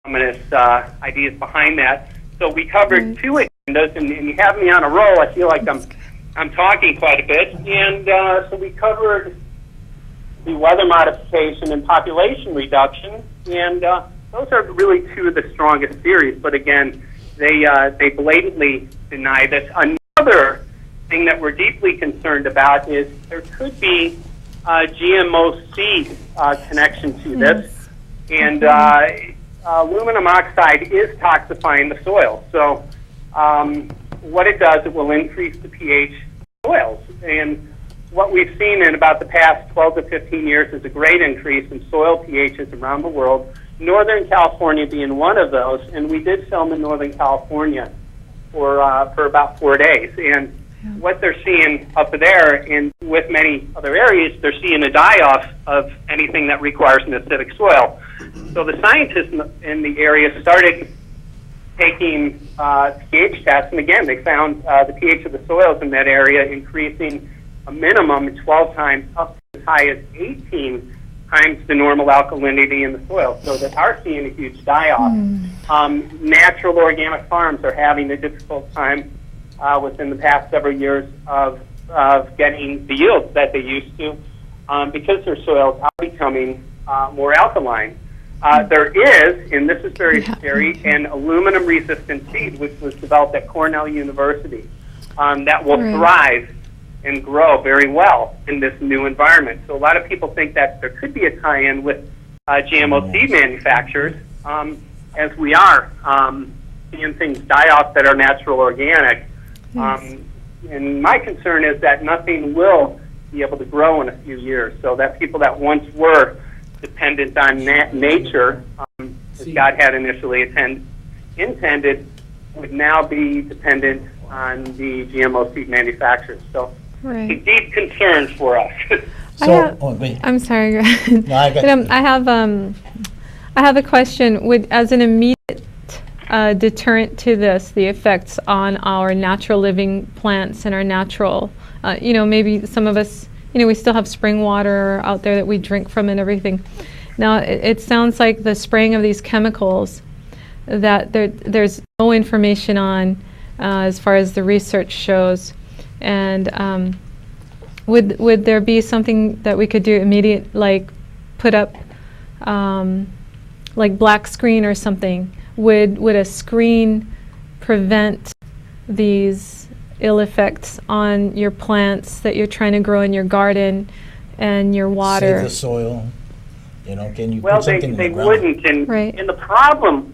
ominous ideas behind that. So we covered two agendas, and you have me on a roll. I feel like I'm talking quite a bit. And so we covered the weather modification and population reduction, and those are really two of the strongest theories. But again, they blatantly deny this. Another thing that we're deeply concerned about is there could be GMO seed connection to this, and aluminum oxide is toxifying the soil. So what it does, it will increase the pH of soils. And what we've seen in about the past 12 to 15 years is a great increase in soil pHs around the world, Northern California being one of those. And we did film in Northern California for about 4 days. And what they're seeing up there, and with many other areas, they're seeing a die-off of anything that requires an acidic soil. So the scientists in the area started taking pH tests, and again, they found the pH of the soils in that area increasing a minimum 12 times up to as high as 18 times the normal alkalinity in the soil. So they are seeing a huge die-off. Natural organic farms are having a difficult time within the past several years of getting the yields that they used to because their soils are becoming more alkaline. There is, and this is very scary, an aluminum-resistant seed which was developed at Cornell University that will thrive and grow very well in this new environment. So a lot of people think that there could be a tie-in with GMO seed manufacturers, as we are seeing things die off that are natural organic. And my concern is that nothing will be able to grow in a few years, so that people that once were dependent on nature, as God had initially intended, would now be dependent on the GMO seed manufacturers. So it's deep concerns for us. I'm sorry. No, I have a question. As an immediate deterrent to this, the effects on our natural living plants and our natural, maybe some of us, we still have spring water out there that we drink from and everything. Now, it sounds like the spraying of these chemicals that there's no information on as far as the research shows. And would there be something that we could do immediate, like put up like black screen or something? Would a screen prevent these ill effects on your plants that you're trying to grow in your garden and your water? Save the soil. Can you put something they in the ground? wouldn't. And the problem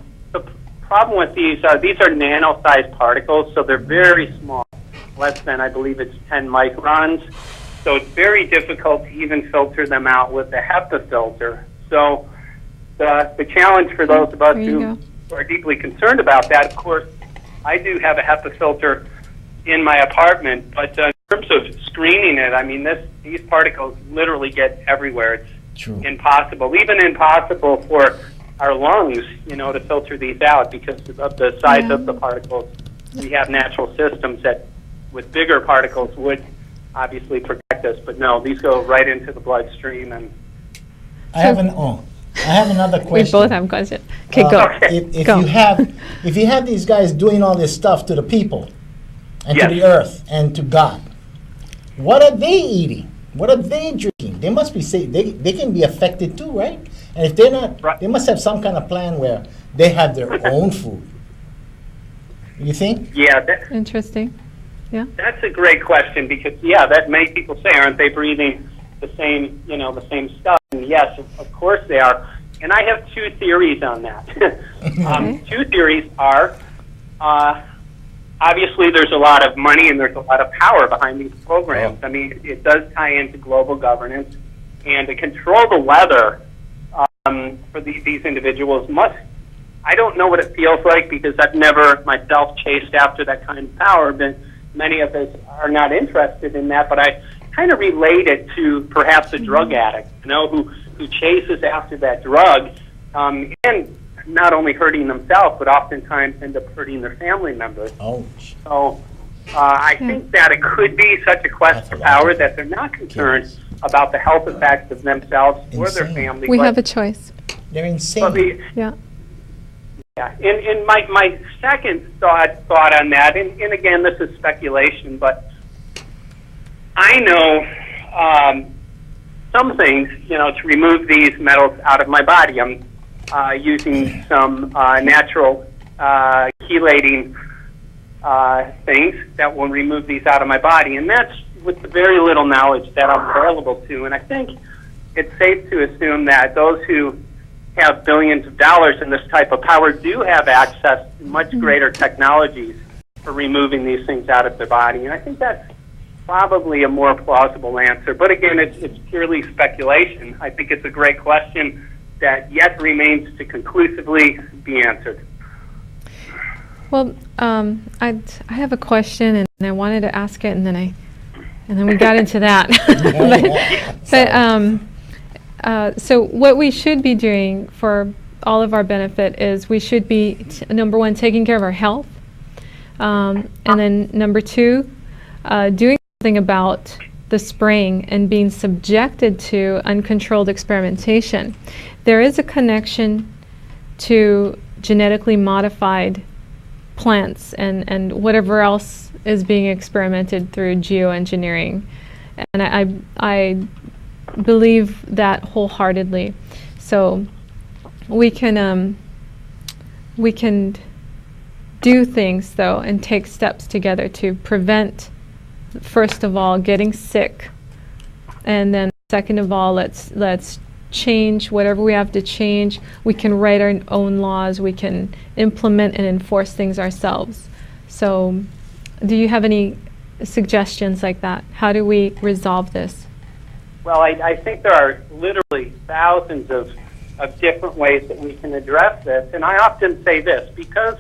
with these are nano-sized particles, so they're very small, less than, I believe it's 10 microns. So it's very difficult to even filter them out with a HEPA filter. So the challenge for those of us who are deeply concerned about that, of course, I do have a HEPA filter in my apartment, but in terms of screening it, I mean, these particles literally get everywhere. It's impossible, even impossible for our lungs, to filter these out because of the size of the particles. We have natural systems that, with bigger particles, would obviously protect us, but no, these go right into the bloodstream. And I have another question. We both have questions. Okay, go. If you have these guys doing all this stuff to the people and to the earth and to God, what are they eating? What are they drinking? They must be safe. They can be affected too, right? And if they're not, they must have some kind of plan where they have their own food. You think? Yeah. Interesting. Yeah. That's a great question because, that many people say, aren't they breathing the same, the same stuff? And yes, of course they are. And I have two theories on that. Two theories are, obviously there's a lot of money and there's a lot of power behind these programs. I mean, it does tie into global governance. And to control the weather for these individuals I don't know what it feels like because I've never myself chased after that kind of power, but many of us are not interested in that, but I kind of relate it to perhaps a drug addict, who chases after that drug, and not only hurting themselves, but oftentimes end up hurting their family members. Ouch. So I think that it could be such a quest for power that they're not concerned about the health effects of themselves or their family. We have a choice. They're insane. Yeah, and my second thought on that, and again, this is speculation, but I know some things, to remove these metals out of my body. I'm using some natural chelating things that will remove these out of my body, and that's with the very little knowledge that I'm available to. And I think it's safe to assume that those who have billions of dollars in this type of power do have access to much greater technologies for removing these things out of their body. And I think that's probably a more plausible answer. But again, it's purely speculation. I think it's a great question that yet remains to conclusively be answered. Well, I have a question, and I wanted to ask it, and then we got into that. So what we should be doing for all of our benefit is we should be, number one, taking care of our health, and then number two, doing something about the spraying and being subjected to uncontrolled experimentation. There is a connection to genetically modified plants and whatever else is being experimented through geoengineering, and I believe that wholeheartedly. So we can do things though and take steps together to prevent, first of all, getting sick, and then second of all, let's change whatever we have to change. We can write our own laws. We can implement and enforce things ourselves. So do you have any suggestions like that? How do we resolve this? Well, I think there are literally thousands of different ways that we can address this. And I often say this, because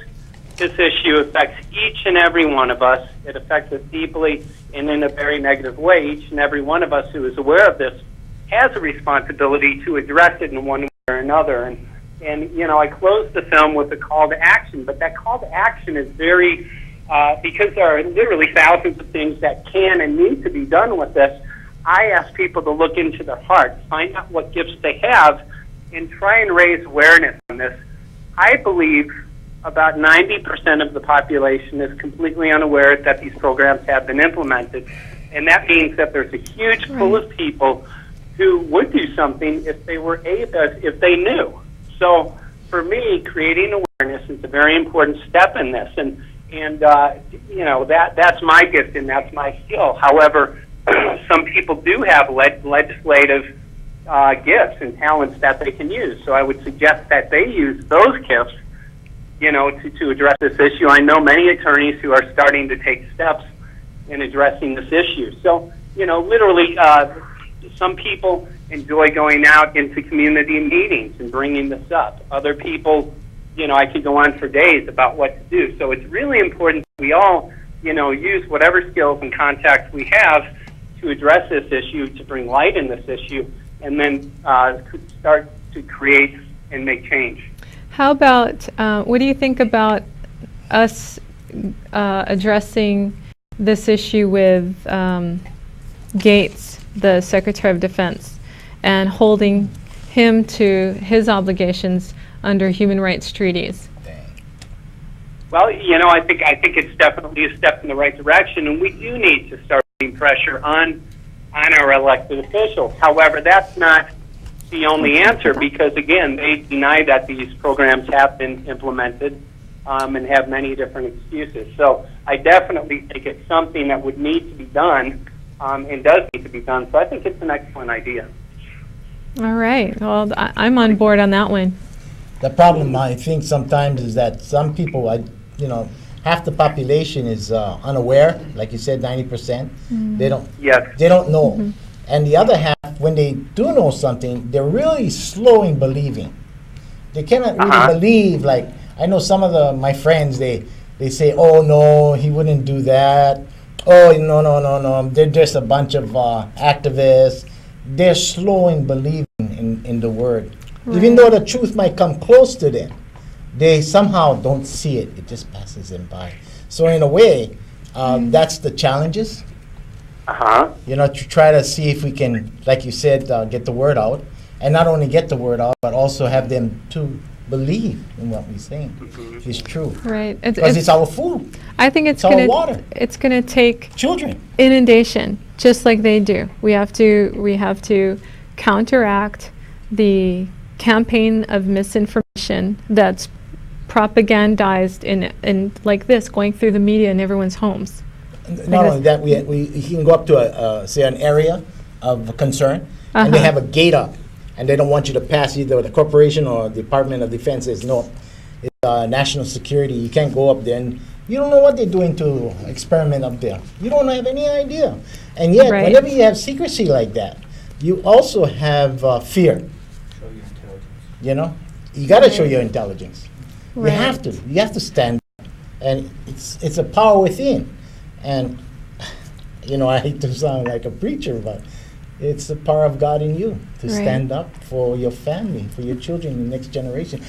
this issue affects each and every one of us, it affects us deeply and in a very negative way. Each and every one of us who is aware of this has a responsibility to address it in one way or another. And I closed the film with a call to action, but that call to action is very, because there are literally thousands of things that can and need to be done with this. I ask people to look into their hearts, find out what gifts they have, and try and raise awareness on this. I believe about 90% of the population is completely unaware that these programs have been implemented, and that means that there's a huge pool of people who would do something if they were if they knew. So for me, creating awareness is a very important step in this, and that's my gift and that's my skill. However, some people do have legislative gifts and talents that they can use. So I would suggest that they use those gifts, to address this issue. I know many attorneys who are starting to take steps in addressing this issue. So, literally, some people enjoy going out into community meetings and bringing this up. Other people, I could go on for days about what to do. So it's really important that we all, use whatever skills and contacts we have to address this issue, to bring light in this issue, and then start to create and make change. How about, what do you think about us addressing this issue with Gates, the Secretary of Defense, and holding him to his obligations under human rights treaties? Well, I think it's definitely a step in the right direction, and we do need to start putting pressure on our elected officials. However, that's not the only answer, because again, they deny that these programs have been implemented and have many different excuses. So I definitely think it's something that would need to be done and does need to be done. So I think it's an excellent idea. All right. Well, I'm on board on that one. The problem, I think, sometimes is that some people, half the population is unaware. Like you said, 90%. Mm-hmm. They don't know. Mm-hmm. And the other half, when they do know something, they're really slow in believing. They cannot really believe. Like, I know some of my friends, they say, "Oh no, he wouldn't do that. Oh no. They're just a bunch of activists." They're slow in believing in the word. Right. Even though the truth might come close to them, they somehow don't see it. It just passes them by. So in a way, that's the challenges. To try to see if we can, like you said, get the word out. And not only get the word out, but also have them to believe in what we're saying is true. Right. Because it's our food. I think it's our gonna water. it's gonna take Children. inundation just like they do. We have to counteract the campaign of misinformation that's propagandized in like this, going through the media in everyone's homes. Not only that, we can go up to say an area of concern, and they have a gate up, and they don't want you to pass. Either the corporation or Department of Defense says no, it's national security. You can't go up there, and you don't know what they're doing to experiment up there. You don't have any idea, and yet Right. whenever you have secrecy like that, you also have fear. Show your intelligence. You know, you got to show Right. your intelligence. Right. You have to. You have to stand up, and it's a power within. And, you know, I hate to sound like a preacher, but it's the power of God in you to Right. stand up for your family, for your children, the next generation.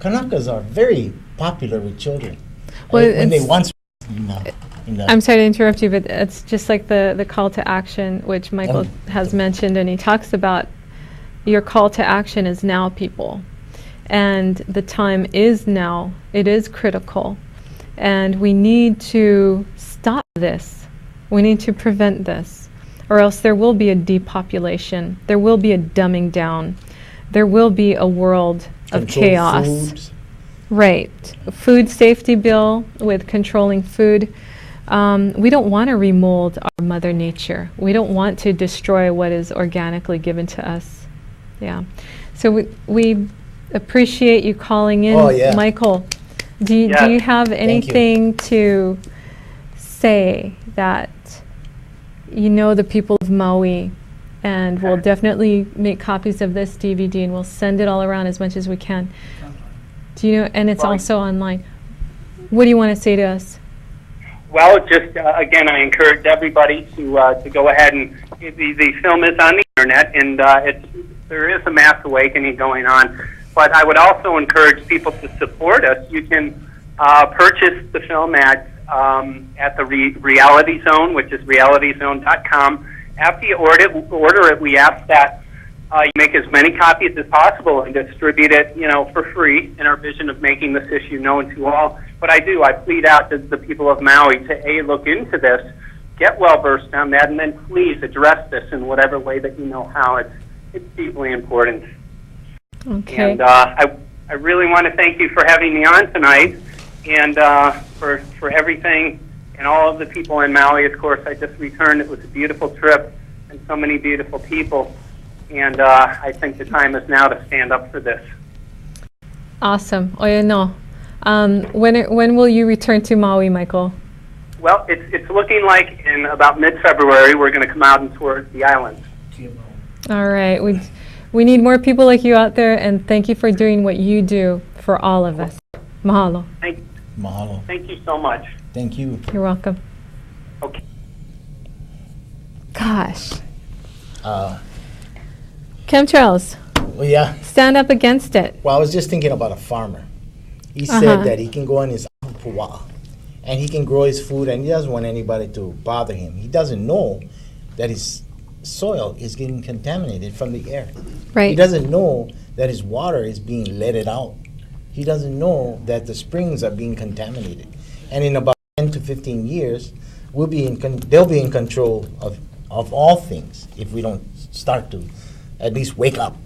Kanakas are very popular with children. Well, When they it's- once I'm sorry to interrupt you, but it's just like the call to action, which Michael has mentioned, and he talks about your call to action is now, people. And the time is now. It is critical. And we need to stop this. We need to prevent this, or else there will be a depopulation. There will be a dumbing down. There will be a world of control chaos. foods. Right. Food safety bill with controlling food. We don't want to remold our Mother Nature. We don't want to destroy what is organically given to us. Yeah. So we appreciate you calling in, Oh, yeah. Michael. Do you Yes. have you. anything to say that you know the people of Maui, and we'll definitely make copies of this DVD and we'll send it all around as much as we can. Do you know? And it's Well, also online. What do you want to say to us? Well, just again, I encourage everybody to go ahead and the film is on the internet, and there is a mass awakening going on. But I would also encourage people to support us. You can purchase the film at the Reality Zone, which is realityzone.com. After you order it, we ask that you make as many copies as possible and distribute it, for free, in our vision of making this issue known to all. But I plead out to the people of Maui to look into this, get well versed on that, and then please address this in whatever way that you know how. It's deeply important. Okay. And I really want to thank you for having me on tonight, and for everything, and all of the people in Maui. Of course, I just returned. It was a beautiful trip and so many beautiful people. And I think the time is now to stand up for this. Awesome. Oye, no. When will you return to Maui, Michael? Well, it's looking like in about mid-February we're going to come out and tour the island. All right. We need more people like you out there, and thank you for doing what you do for all of us. Mahalo. Mahalo. Thank you so much. Thank you. You're welcome. Okay. Gosh. Chemtrails. Well, yeah. Stand up against it. Well, I was just thinking about a farmer. He Uh-huh. said that he can go on his pua'a and he can grow his food, and he doesn't want anybody to bother him. He doesn't know that his soil is getting contaminated from the air. He Right. doesn't know that his water is being leaded out. He doesn't know that the springs are being contaminated. And in about 10 to 15 years, they'll be in control of all things if we don't start to at least wake up.